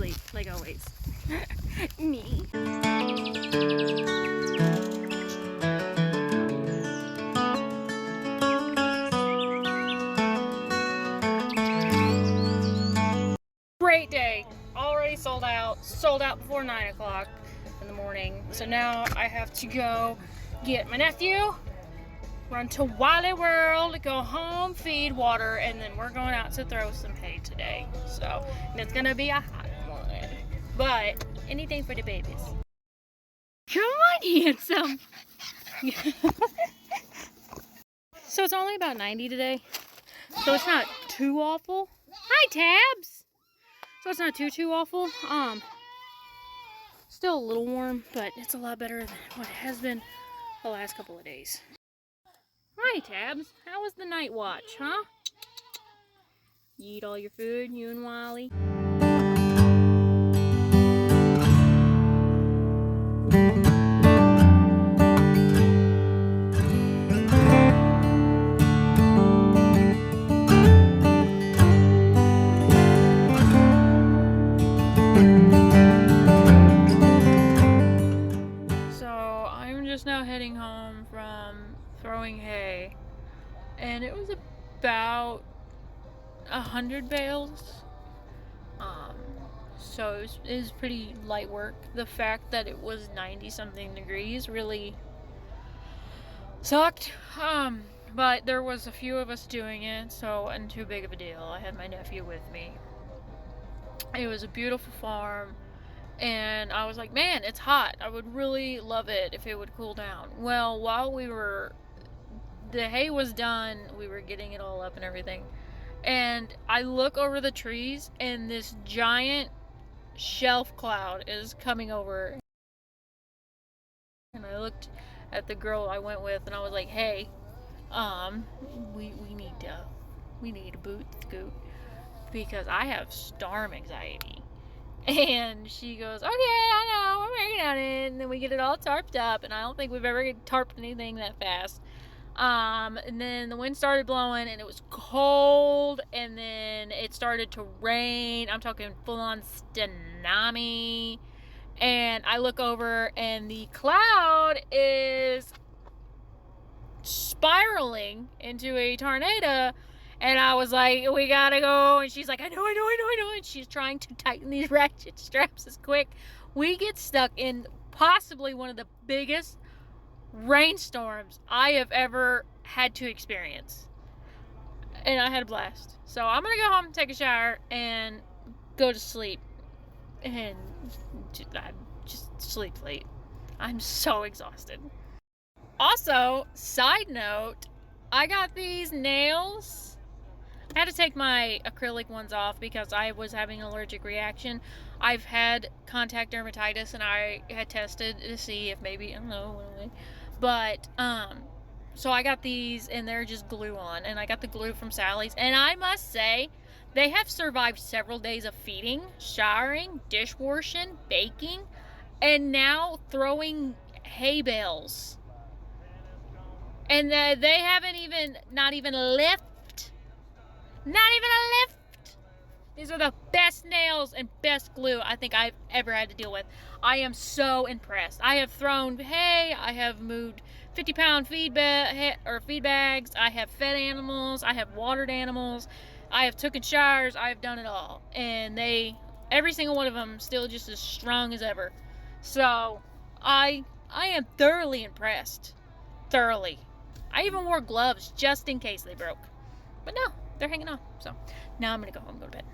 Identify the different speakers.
Speaker 1: asleep, like always. Me. Great day. Already sold out. Sold out before 9 o'clock in the morning. So now I have to go get my nephew, run to Wally World, go home, feed, water, and then we're going out to throw some hay today. So, and it's gonna be a hot one. But anything for the babies. Come on, handsome. So it's only about 90 today. So it's not too awful. Hi, Tabs. So it's not too awful. Still a little warm, but it's a lot better than what it has been the last couple of days. Hi, Tabs. How was the night watch, huh? You eat all your food, you and Wally? Just now heading home from throwing hay, and it was about 100 bales. So it was pretty light work. The fact that it was 90 something degrees really sucked. But there was a few of us doing it, so wasn't too big of a deal. I had my nephew with me. It was a beautiful farm. And I was like, man, it's hot. I would really love it if it would cool down. Well, while the hay was done, we were getting it all up and everything. And I look over the trees and this giant shelf cloud is coming over. And I looked at the girl I went with and I was like, hey, we need a boot scoot because I have storm anxiety. And she goes, okay, I know, we're working on it. And then we get it all tarped up. And I don't think we've ever tarped anything that fast. And then the wind started blowing and it was cold. And then it started to rain. I'm talking full-on tsunami. And I look over and the cloud is spiraling into a tornado. And I was like, we gotta go. And she's like, I know. And she's trying to tighten these ratchet straps as quick. We get stuck in possibly one of the biggest rainstorms I have ever had to experience. And I had a blast. So I'm gonna go home, take a shower, and go to sleep. And just sleep late. I'm so exhausted. Also, side note, I got these nails. I had to take my acrylic ones off because I was having an allergic reaction. I've had contact dermatitis and I had tested to see if maybe, I don't know, but, so I got these and they're just glue on, and I got the glue from Sally's, and I must say, they have survived several days of feeding, showering, dishwashing, baking, and now throwing hay bales. And they haven't not even a lift. These are the best nails and best glue I think I've ever had to deal with. I am so impressed. I have thrown hay. I have moved 50-pound feed bags. I have fed animals. I have watered animals. I have taken showers. I have done it all. And every single one of them still just as strong as ever. So I am thoroughly impressed. Thoroughly. I even wore gloves just in case they broke. But no, they're hanging on. So now I'm going to go home and go to bed.